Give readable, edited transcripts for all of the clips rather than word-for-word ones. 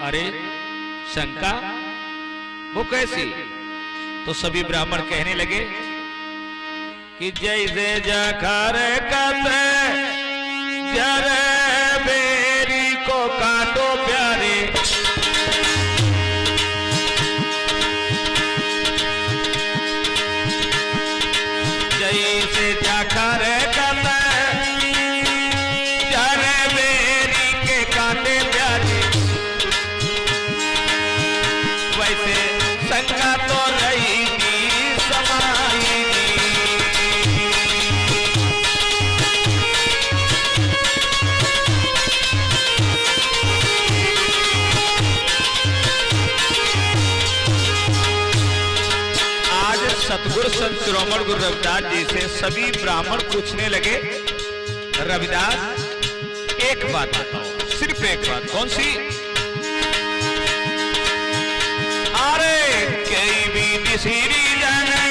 अरे शंका वो कैसी? तो सभी ब्राह्मण कहने लगे कि जैसे जाकर कते जरे बेरी को काटो प्यारे, जैसे जाकर कते जरे बेरी के काटे प्यारे, वैसे शंका तो रहेगी समाई। सतगुरु संत शिरोमणि गुरु रविदास जी से सभी ब्राह्मण पूछने लगे, रविदास एक बात बताओ, सिर्फ एक बात। कौन सी? अरे कई भी निसीरी जाने,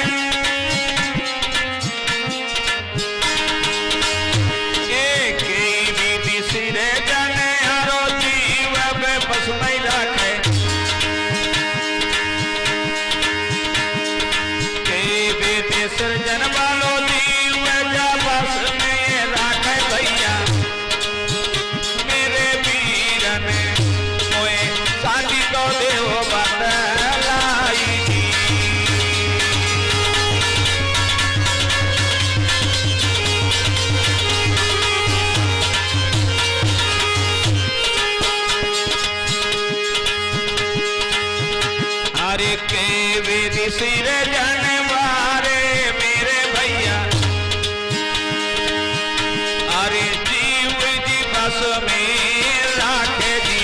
कई भी निसीरे जाने, हरो जीव में पसुमई रखे, सृजन वालो जीव जा बस में राखे भैया, मेरे वीर ने मोए शादी को देव बतलाई। हरे के वेदी सिर जन वारे मेरे भैया, अरे जीव जी बस में राखे जी।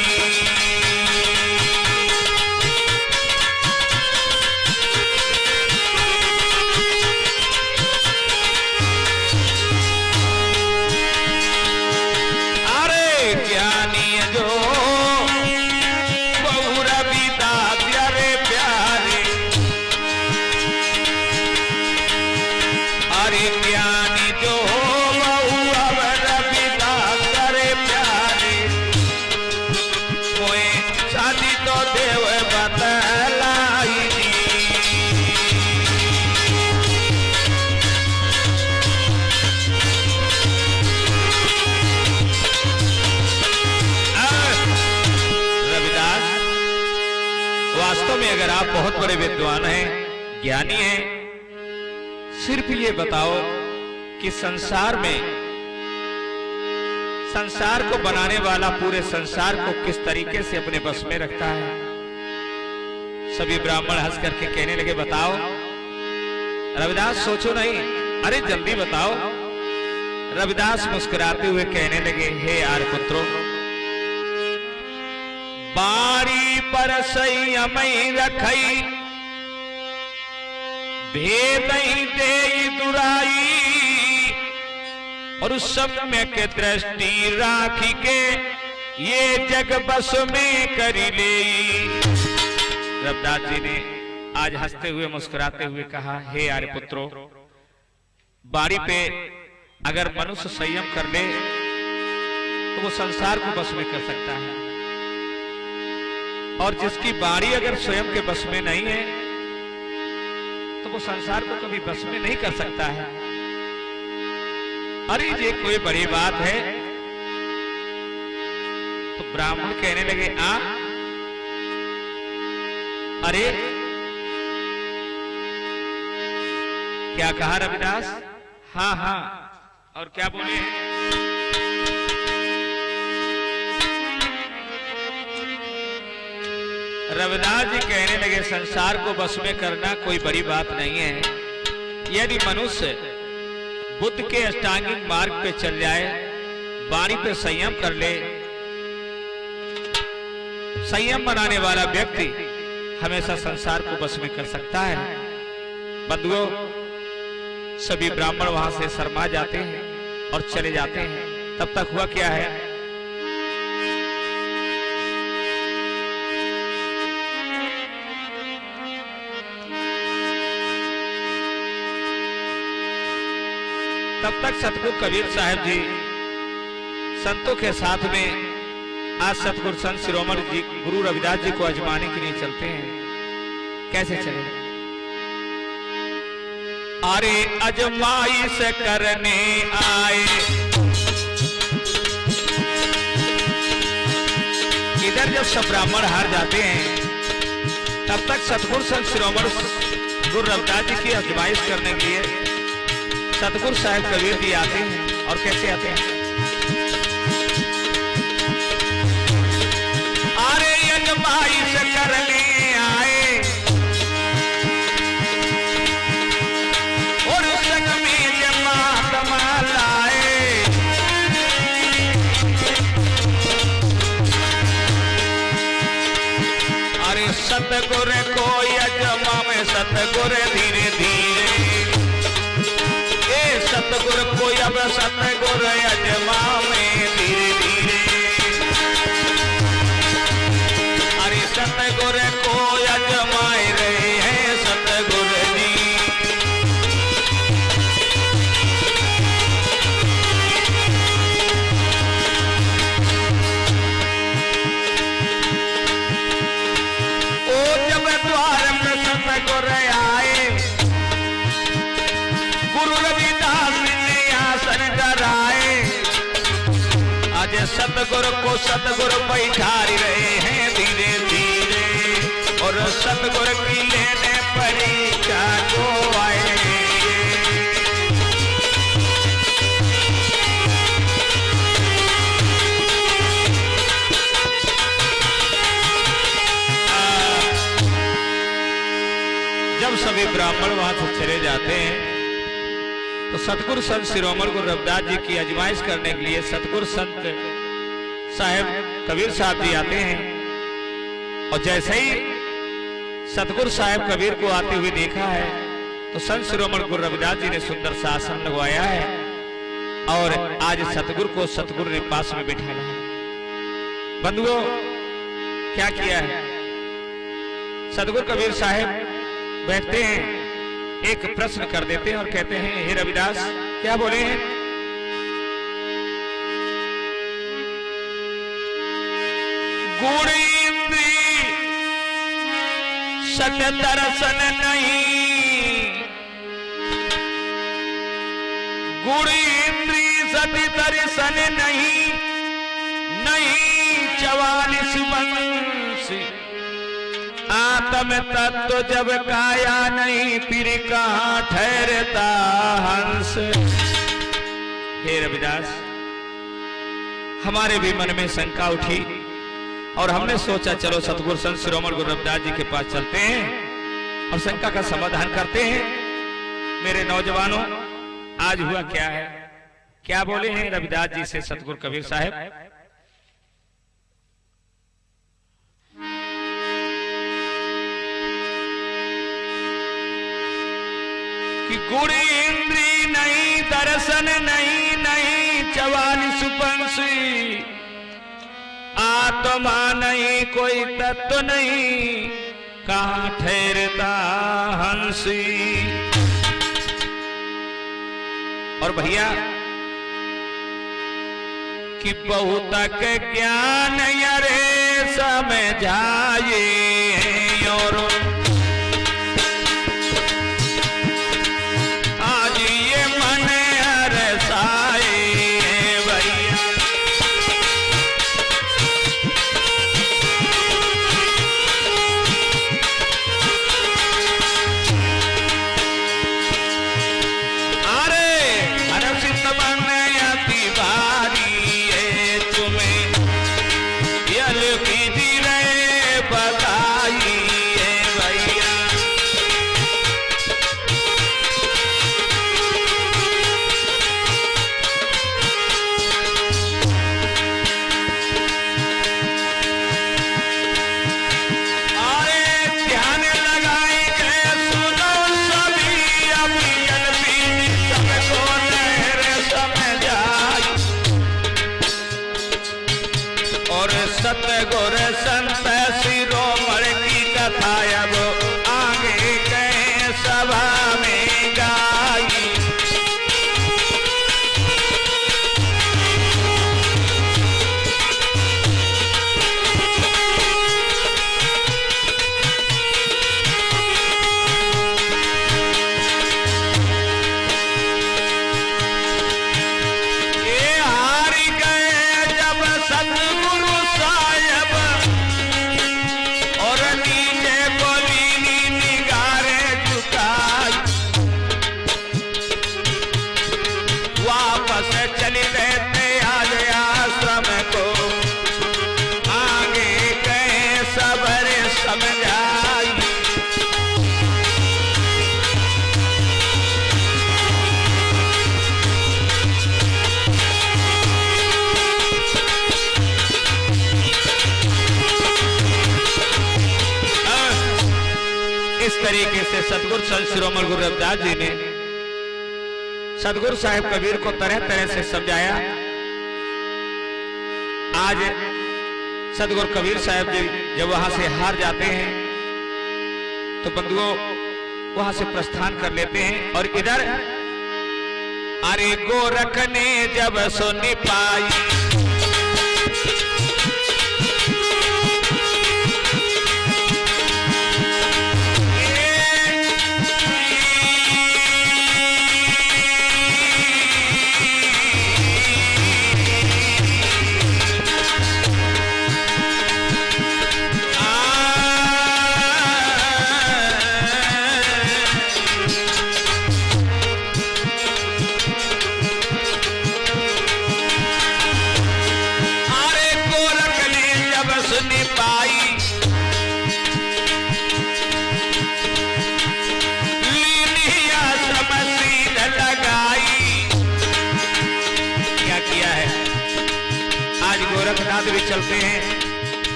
अरे ज्ञानी जो बहु रविदास रे प्यारे, अरे ज्ञानी जो बहु अब रविदास रे प्यारे, कोई शादी तो देव बतलाई। रविदास वास्तव में अगर आप बहुत बड़े विद्वान हैं, ज्ञानी हैं, सिर्फ ये बताओ कि संसार में संसार को बनाने वाला पूरे संसार को किस तरीके से अपने बस में रखता है। सभी ब्राह्मण हंस करके कहने लगे, बताओ। रविदास सोचो नहीं, अरे जल्दी बताओ। रविदास मुस्कुराते हुए कहने लगे, हे आर्यपुत्रों, बारी पर संयम रखई, भेद ही दे दुराई, और उस समय के दृष्टि राखी के ये जग बस में करी ले। रविदास जी ने आज हंसते हुए मुस्कुराते हुए कहा, हे आर्यपुत्रों, बारी पे अगर मनुष्य संयम कर ले तो वो संसार को बस में कर सकता है, और जिसकी बारी अगर स्वयं के बस में नहीं है तो वो संसार को कभी बस में नहीं कर सकता है। अरे ये कोई बड़ी बात है। तो ब्राह्मण कहने लगे, अरे क्या कहा रविदास? हाँ हाँ, और क्या बोले? रविदास जी कहने लगे, संसार को बस में करना कोई बड़ी बात नहीं है। यदि मनुष्य बुद्ध के अष्टांगिक मार्ग पे चल जाए, वाणी पे संयम कर ले, संयम बनाने वाला व्यक्ति हमेशा संसार को बस में कर सकता है। बंधुओं, सभी ब्राह्मण वहां से शर्मा जाते हैं और चले जाते हैं। तब तक हुआ क्या है, तब तक सतगुरु कबीर साहब जी संतों के साथ में आज सतगुरु संत शिरोमणि जी गुरु रविदास जी को आजमाने के लिए चलते हैं। कैसे चले? अरे अजमाइश करने आए, इधर जब सब ब्राह्मण हार जाते हैं तब तक सतगुरु संत शिरोमणि गुरु रविदास जी की आजमाइश करने के लिए सतगुरु साहब कबीर जी आते हैं। और कैसे आते हैं? अरे आजमाइश करने आए और संग में जमात लाए, अरे सतगुर को अजमा में सतगुर धीरे धीरे, ए सतगुर को अब सतगुर अजमा में धीरे धीरे, अरे सतगुर को अजमाए रहे हैं सतगुर जी। ओ जब द्वार में सतगुर आए, गुरु रविदास ने आसन कराए, आज सतगुरु को सतगुरु बैठारी रहे हैं धीरे धीरे, और सतगुरु की लेने परीक्षा को आए। जब सभी ब्राह्मण वहां से चले जाते हैं तो सतगुरु संत शिरोमणि गुरु रविदास जी की आजमाइश करने के लिए सतगुरु संत साहब कबीर साहब जी आते हैं। और जैसे ही सतगुरु साहब कबीर को आते हुए देखा है तो संत शिरोमणि गुरु रविदास जी ने सुंदर सा आसन लगवाया है और आज सतगुरु को सतगुरु ने पास में बिठाया है। बंधुओं, क्या किया है? सतगुरु कबीर साहब बैठते हैं, एक प्रश्न कर देते हैं और कहते हैं, हे रविदास, क्या बोले हैं? गुण इंद्री सत दर्शन नहीं, गुण इंद्री सत दर्शन नहीं, नहीं 44 वंश, आत्म तत्व जब काया नहीं फिर कहां ठहरता हंस। हे रविदास, हमारे भी मन में शंका उठी और हमने सोचा चलो सतगुरु संत शिरोमणि गुरु रविदास जी के पास चलते हैं और शंका का समाधान करते हैं। मेरे नौजवानों, आज हुआ क्या है? क्या बोले हैं रविदास जी से सतगुरु कबीर साहब? कि गुण इंद्री नहीं, दर्शन नहीं, नहीं 44 पंछी, आत्मा नहीं, कोई तत्व नहीं, कहां ठहरता हंसी। और भैया कि बहुतक ज्ञान यरे समझाए और सतगुर संत शिरोमणि की कथा अब आगे कहीं सभा में गाई। तरीके से सतगुरु संत शिरोमणि गुरु रविदास जी ने सतगुरु साहिब कबीर को तरह तरह से समझाया। आज सतगुरु कबीर साहिब जी जब वहां से हार जाते हैं तो बंधुओं वहां से प्रस्थान कर लेते हैं। और इधर अरे गोरख ने जब सुनी पाई भी चलते हैं।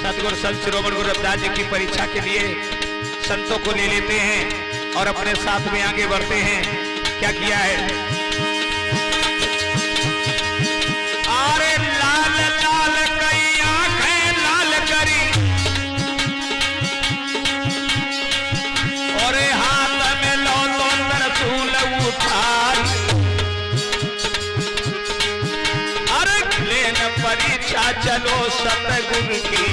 सतगुरु संत शिरोमणि गुरु रविदास जी की परीक्षा के लिए संतों को ले लेते हैं और अपने साथ में आगे बढ़ते हैं। क्या किया है? अरे लाल लाल कई आंखें लाल करी और हाथ में लो त्रिशूल उठाई। परीक्षा चलो सतगुरु की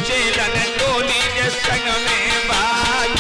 चेलन टोली के संग में भाई।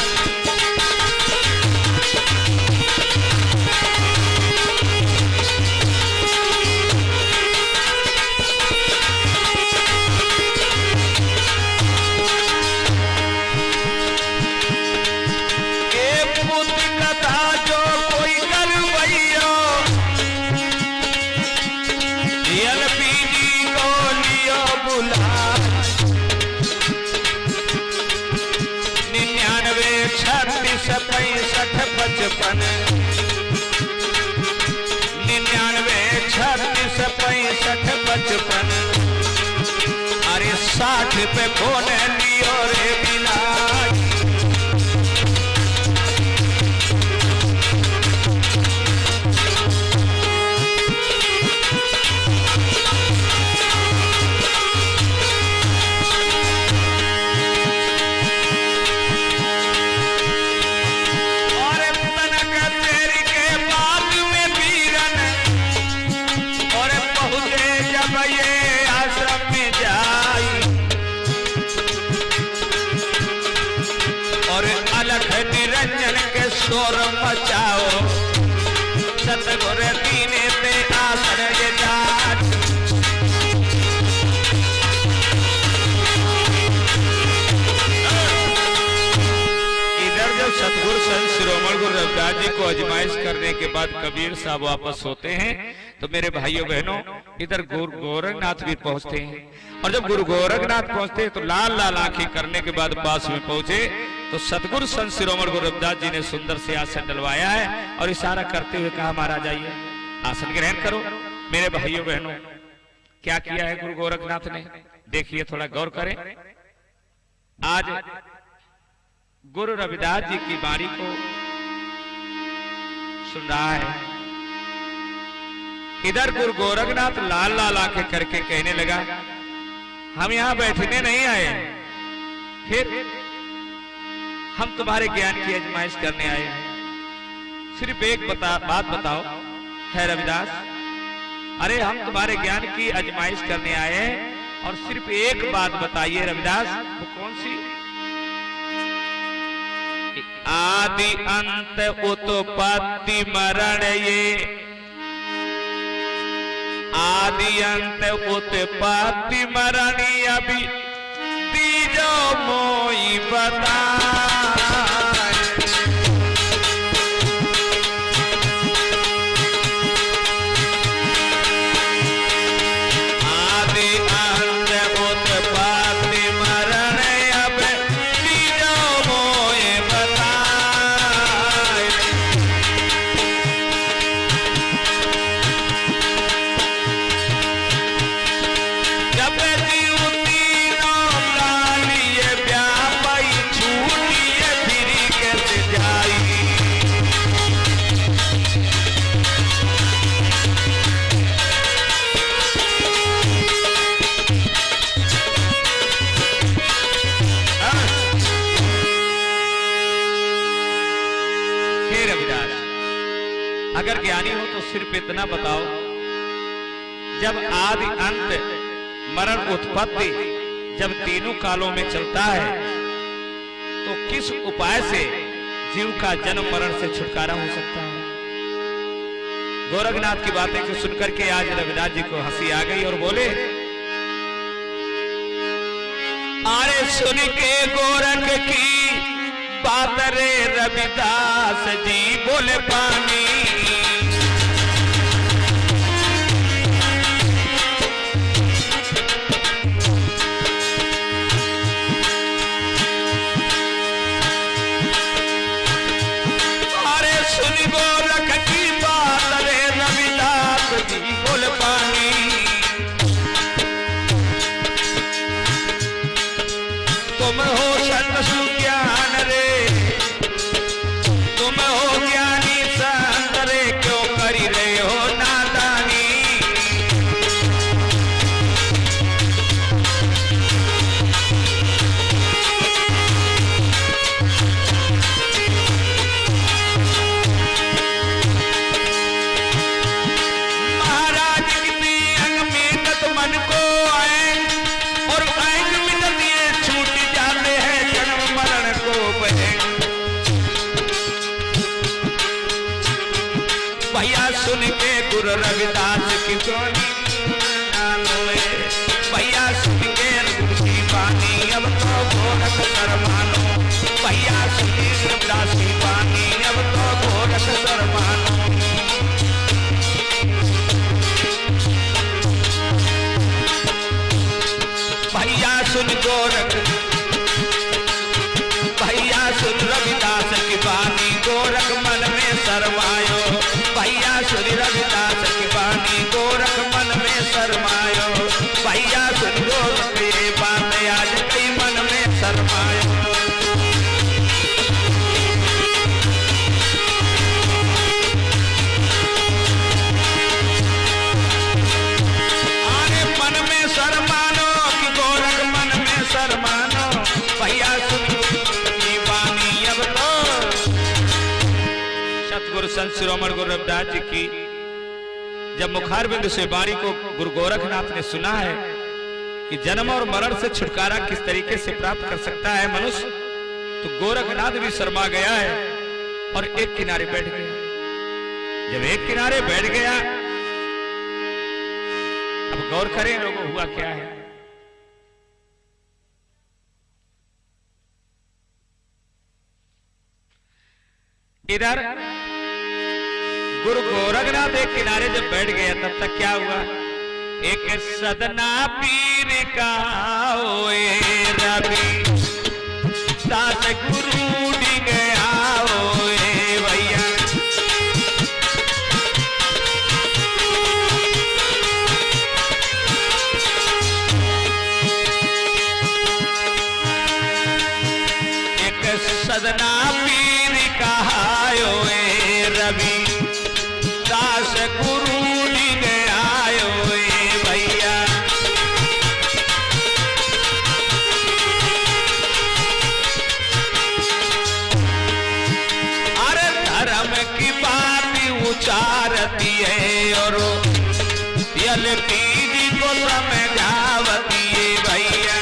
पचपन 99 36 65 55 अरे 60 पे फोन लियो रे बिलाई। निरंजन के शोर मचाओ सतगुरु दीने पे आसन ये जाट। इधर जब सतगुरु संत शिरोमणि गुरु रविदास जी को आजमाइश करने के बाद कबीर साहब वापस होते हैं तो मेरे भाइयों बहनों इधर गुरु गोरखनाथ भी पहुंचते हैं। और जब गुरु गोरखनाथ पहुंचते तो लाल लाल आंखें करने के बाद पास में पहुंचे तो सतगुरु संत शिरोमणि गुरु रविदास जी ने सुंदर से आसन डलवाया है और इशारा करते हुए कहा महाराज आइए आसन ग्रहण करो। मेरे भाइयों बहनों क्या किया है गुरु गोरखनाथ ने, देखिए थोड़ा गौर करें। आज गुरु रविदास जी की बाणी को सुन रहा है। इधर गुरु गोरखनाथ लाल लाल आंखें करके कहने लगा हम यहां बैठने नहीं आए, फिर हम तुम्हारे ज्ञान की आजमाइश करने आए हैं। सिर्फ एक बात बताओ है रविदास, अरे हम तुम्हारे ज्ञान की आजमाइश करने आए हैं और सिर्फ एक बात बताइए रविदास, वो कौन सी? आदि अंत उत्पत्ति मरण ये आदि अंत उत्पत्ति मरण अभी तीजो मोई बता। अगर ज्ञानी हो तो सिर्फ इतना बताओ, जब आदि अंत मरण उत्पत्ति जब तीनों कालों में चलता है तो किस उपाय से जीव का जन्म मरण से छुटकारा हो सकता है? गोरखनाथ की बातें को सुनकर के आज रविदास जी को हंसी आ गई और बोले, अरे सुन के गोरख की बात रे रविदास जी बोले पानी, अरे सुन गोरख की बात रे रविदास जी बोले पानी, तुम हो संत सुज्ञान रे, तुम हो ज्ञानी संत रे, क्यों करी रहे हो नादानी, महाराज कितनी अंग में तत् मन को आए और अंग में दिए छूट जाते हैं जन्म मरण को बहे, भैया सुन के गुरु रविदास की सोनी भैया सुन के गुरु की बानी अब तो गोरख सर मानो, भैया सुन के रविदास की बानी अब तो गोरख सर मानो, भैया सुन गोरख, भैया सुन रविदास की बानी गोरख मन में शरमायो, भैया सुन रविदास की बानी गोरख मन में शरमायो, भैया सुन गोरख ये बात आज कई मन में शरमायो, अरे मन में शरमानो कि गोरख मन में शरमानो, भैया सुन की बानी अब तो। सतगुरु संत शिरोमणि गुरु रविदास जी की जब मुखारबिंद से वाणी को गुरु गोरखनाथ ने सुना है कि जन्म और मरण से छुटकारा किस तरीके से प्राप्त कर सकता है मनुष्य, तो गोरखनाथ भी शर्मा गया है और एक किनारे बैठ गया। जब एक किनारे बैठ गया, अब गौर करें लोगों हुआ क्या है। इधर गुरु गोरखनाथ एक किनारे जब बैठ गया तब तक क्या हुआ, एक सदना पीर का ओए रवि दास गुरु डी गया ओए भैया, एक सदना पीर का ओए रवि दास गुरु डी गया ओए भैया, अरे धर्म की बात उचारती है और यलती जी को समझावती है भैया,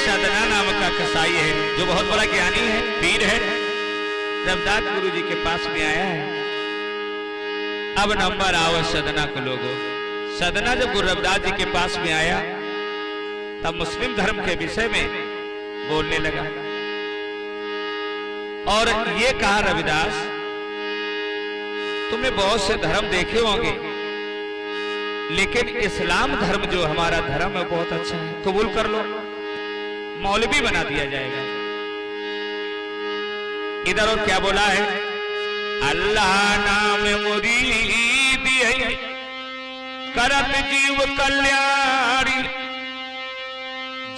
सदना नाम का कसाई है जो बहुत बड़ा ज्ञानी है, पीर है, रविदास गुरु जी के पास में आया है। अब नंबर आओ सदना को लोगों। सदना जब गुरु रविदास जी के पास में आया तब मुस्लिम धर्म के विषय में बोलने लगा और ये कहा, रविदास तुमने बहुत से धर्म देखे होंगे लेकिन इस्लाम धर्म जो हमारा धर्म है बहुत अच्छा है, कबूल कर लो, मौलवी बना दिया जाएगा। इधर और क्या बोला है, अल्लाह नाम मुरीद है करत जीव कल्याणी,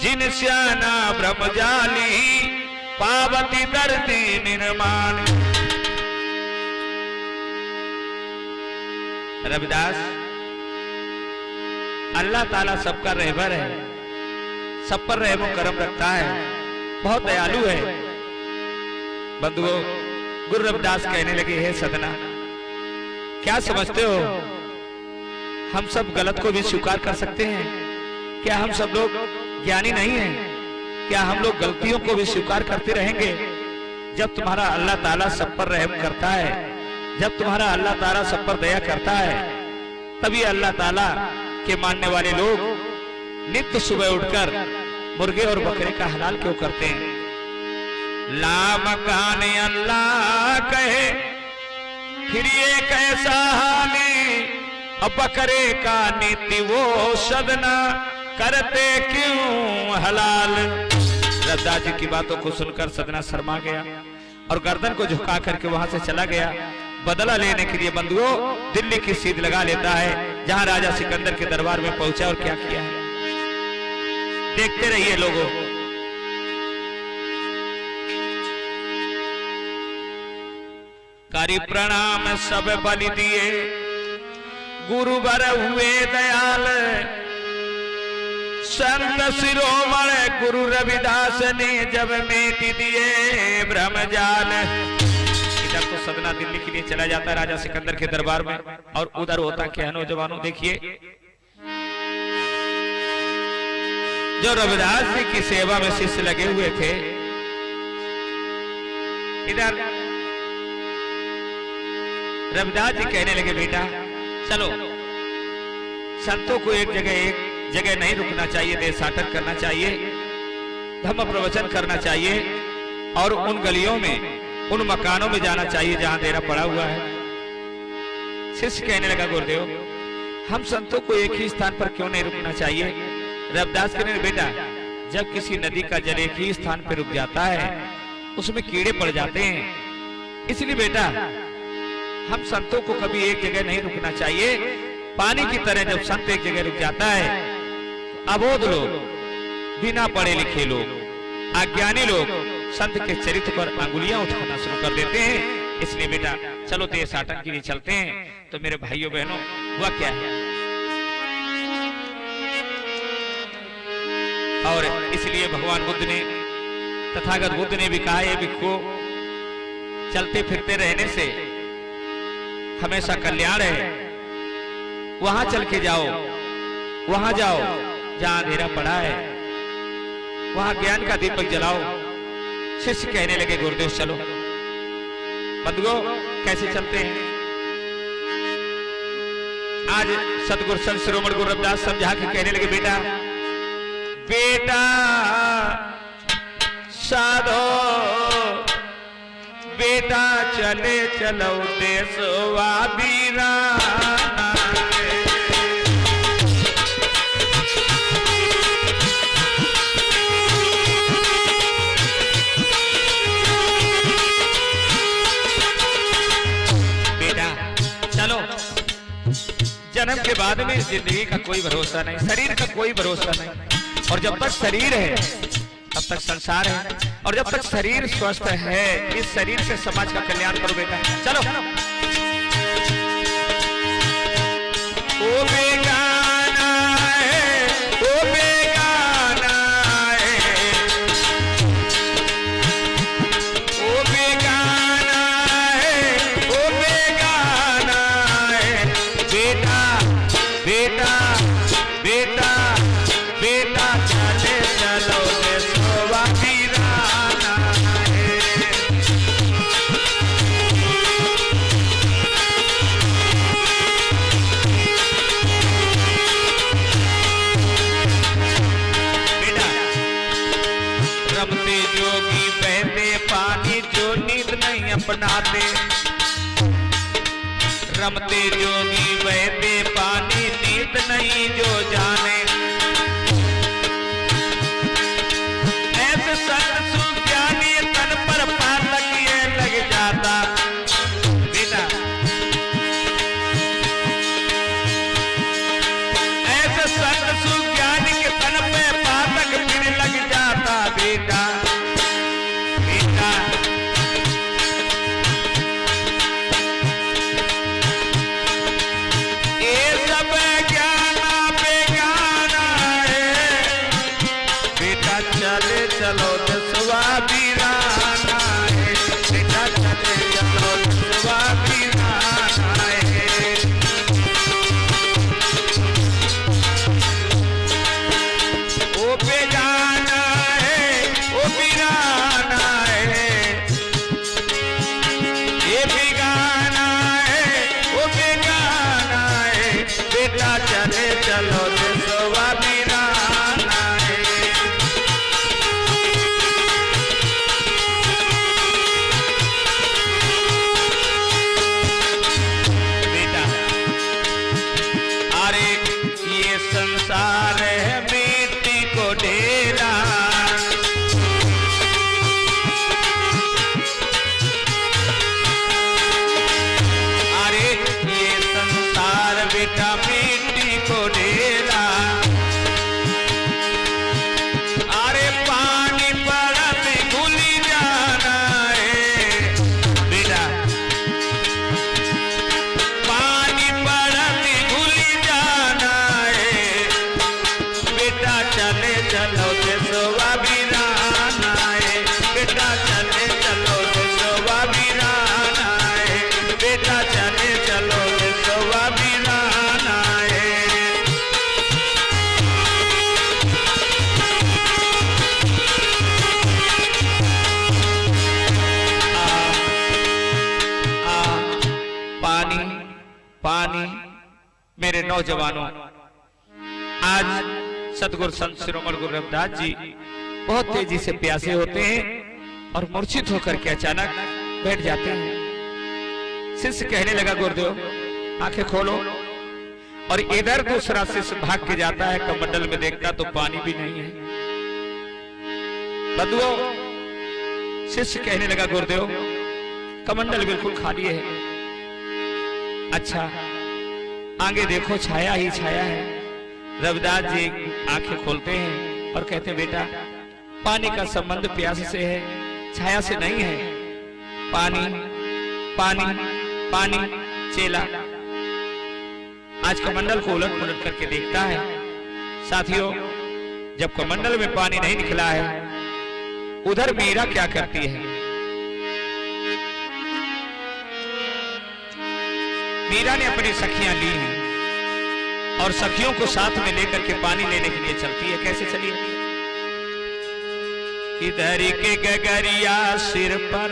जिन श्याना ब्रह्मजाली पावती दर्दी निर्माण। रविदास, अल्लाह ताला सबका रहबर है, सब पर रहम करम रखता है, बहुत दयालु है। बंधुओं, गुरु रविदास कहने लगे, हे सदना, क्या समझते हो हम सब गलत को भी स्वीकार कर सकते हैं? क्या हम सब लोग ज्ञानी नहीं हैं? क्या हम लोग गलतियों को भी स्वीकार करते रहेंगे? जब तुम्हारा अल्लाह ताला सब पर रहम करता है, जब तुम्हारा अल्लाह ताला सब पर दया करता है, तभी अल्लाह ताला के मानने वाले लोग नित्य सुबह उठकर मुर्गे और बकरे का हलाल क्यों करते हैं? लामकान अल्लाह कहे फिर ये कैसा हाली, अब बकरे का नीति वो सदना करते क्यों हलाल। रविदास जी की बातों को सुनकर सदना शर्मा गया और गर्दन को झुका करके वहां से चला गया। बदला लेने के लिए बंधुओं दिल्ली की सीध लगा लेता है, जहां राजा सिकंदर के दरबार में पहुंचा और क्या किया है देखते रहिए लोगों। करी प्रणाम सब बलि दिए, गुरुवर हुए दयाल, संत शिरोमण गुरु रविदास ने जब मेट दिए ब्रह्मजाल। इधर तो सदना दिल्ली के लिए चला जाता है राजा सिकंदर के दरबार में, और उधर होता क्या है नौजवानों, देखिए जो रविदास जी की सेवा में शिष्य लगे हुए थे, इधर रविदास जी कहने लगे, बेटा चलो, संतों को एक जगह नहीं रुकना चाहिए, देशाटन करना चाहिए, धम्म प्रवचन करना चाहिए, और उन गलियों में उन मकानों में जाना चाहिए जहां डेरा पड़ा हुआ है। शिष्य कहने लगा, गुरुदेव हम संतों को एक ही स्थान पर क्यों नहीं रुकना चाहिए? रविदास कहने लगे, बेटा जब किसी नदी का जल एक ही स्थान पर रुक जाता है उसमें कीड़े पड़ जाते हैं, इसलिए बेटा हम संतों को कभी एक जगह नहीं रुकना चाहिए। पानी की तरह जब संत एक जगह रुक जाता है, अबोध लोग, बिना पढ़े लिखे लोग, अज्ञानी लोग संत के चरित्र पर अंगुलियां उठाना शुरू कर देते हैं। इसलिए बेटा चलो देशाटन के लिए चलते हैं। तो मेरे भाइयों बहनों, हुआ क्या है, और इसलिए भगवान बुद्ध ने, तथागत बुद्ध ने भी कहा, ये भिक्खु चलते फिरते रहने से हमेशा कल्याण है, वहां चल के जाओ, वहां जाओ जहां अंधेरा पड़ा है, वहां ज्ञान का दीपक जलाओ। शिष्य कहने लगे, गुरुदेव चलो। बंधुओं कैसे चलते हैं? आज सतगुरु संत शिरोमणि गुरु रविदास समझा के कहने लगे, बेटा बेटा साधो, बेटा चले चलो देशवा वीराना। बेटा चलो, जन्म के बाद में जिंदगी का कोई भरोसा नहीं, शरीर का कोई भरोसा नहीं, और जब तक शरीर है तब तक संसार है, और जब तक शरीर स्वस्थ है इस शरीर से समाज का कल्याण करो बेटा। चलो ओ बेगाना है, ओ बेगाना है, ओ बेगाना है, ओ बेगाना है, बेटा बेटा बेटा बेटा चले चलो देशवा वीराना है। बेटा रमते जोगी बहते पानी, जो नींद नहीं अपनाते, रमते जोगी बहते पानी, नींद नहीं जो जाने, ऐसे संत सुज्ञानी तन पर पातक ये लग जाता। बेटा ऐसे संत सुज्ञानी के तन पे पातक फिर लग जाता। बेटा बेटा ये सब ज्ञाना बेगाना चलो दसवा वीराना है, बेटा चले चलो दसवा वीराना है। ओ बेगाना है, ओ वीराना है, ये बेगाना है, ओ बेगाना है, बेटा चले चलो दसवा वीराना है। बेटा अरे ये संसार है मिट्टी को ढेरा, अरे ये संसार बेटा मिट्टी को ढेरा, अरे पानी पड़ा में घुल जाना है, बेटा पानी पड़ा में घुल जाना है, बेटा चले चलो दसवा वीराना है, बेटा चले चलो दसवा वीराना है, बेटा चले चलो दसवा वीराना है। पानी पानी मेरे नौजवानों, आज सतगुरु संत शिरोमणि गुरु रविदास जी बहुत तेजी से प्यासे होते हैं और मूर्छित होकर के अचानक बैठ जाते हैं। शिष्य कहने लगा गुरुदेव आंखें खोलो, और इधर दूसरा शिष्य भाग के जाता है, कमंडल में देखता तो पानी भी नहीं है। बंधुओं शिष्य कहने लगा गुरुदेव कमंडल बिल्कुल खाली है। अच्छा आगे देखो छाया ही छाया है। रविदास जी आंखें खोलते हैं और कहते हैं बेटा पानी का संबंध प्यास से है, छाया से नहीं है। पानी पानी पानी। चेला आज कमंडल को उलट पुलट करके देखता है। साथियों जब कमंडल में पानी नहीं निकला है, उधर मीरा क्या करती है? मीरा ने अपनी सखियां ली हैं और सखियों को साथ में लेकर के पानी लेने के लिए चलती है। कैसे चली? इधर के गगरिया सिर पर,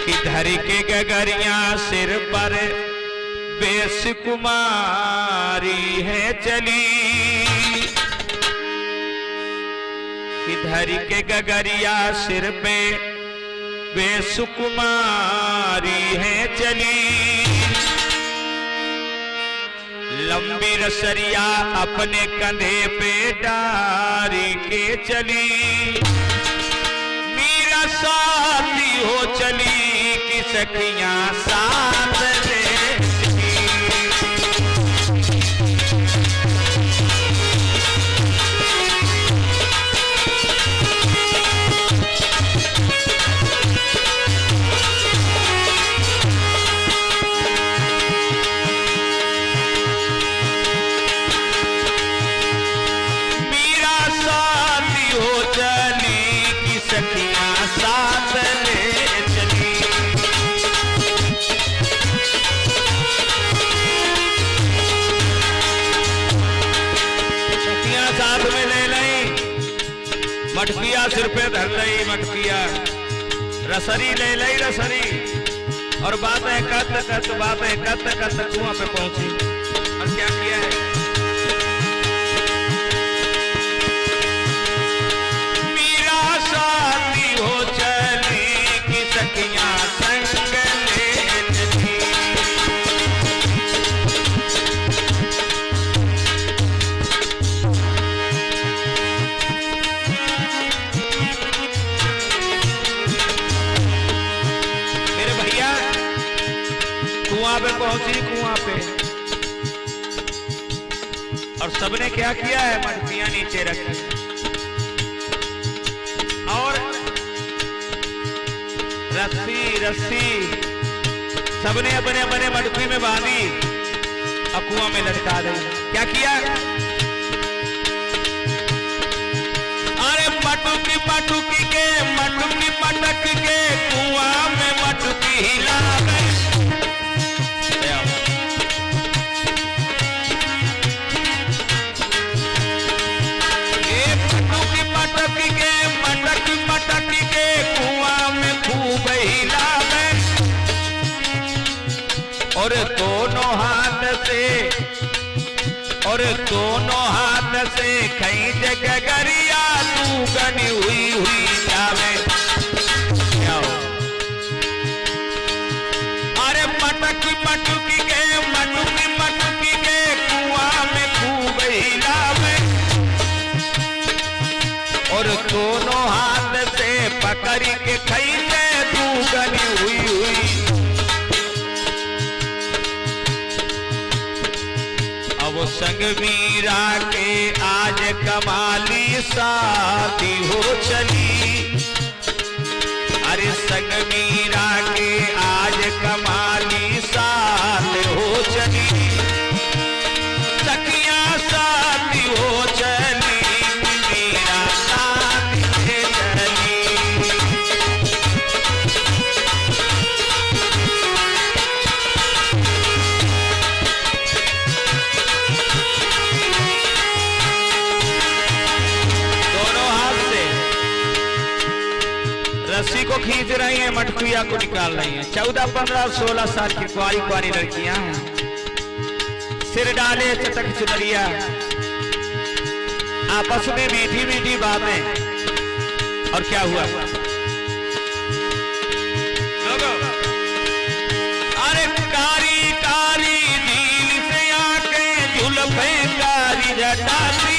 इधर के गगरिया सिर पर बेस कुमारी है चली। इधर के गगरिया सिर पे बेस कुमारी है चली। लंबी रसरिया अपने कंधे पे डारी के चली। मीरा साथी हो चली कि सखियां साथ ले। मटकिया सिर पे धर लई मटकिया, रसरी ले लई रसरी, और बात है कत बात है कत कुआं पे पहुंची। और क्या किया है? मीरा साथी हो चली कि सखियां संग ले चली। कुआं पे पहुंची, कुआं पे, और सबने क्या किया है? मटकियां नीचे रखी और रस्सी रस्सी सबने अपने अपने मटकी में बांधी और कुआं में लटका दी। क्या किया? अरे मटुकी मटुकी के मटुकी मटक के कुआं में मटुकी हिलावे। मटुकी मटक के मटक मटक के कुआं में खूब हिलावे और दोनों हाथ से कई जगह गरिया तू गनी हुई हुई जावे। अरे मटकी मटुकी के कुआं में खूब हिलावे और दोनों हाथ से पकड़ के खैले तू गनी हुई हुई। अब संग मीरा के आज कमाली शादी हो चली। अरे संग मीरा के आज कमाली शादी हो चली। सखियां शादी हो चली मीरा शादी चली। रस्सी को खींच रही हैं, मटकुया को निकाल रही हैं। 14, 15, 16 साल की कुआरी कुआरी लड़कियां हैं। सिर डाले चटक चुनरिया, आपस में मीठी मीठी बातें। और क्या हुआ? अरे कारी कारी झील से आके जुल्फे कारी जटाती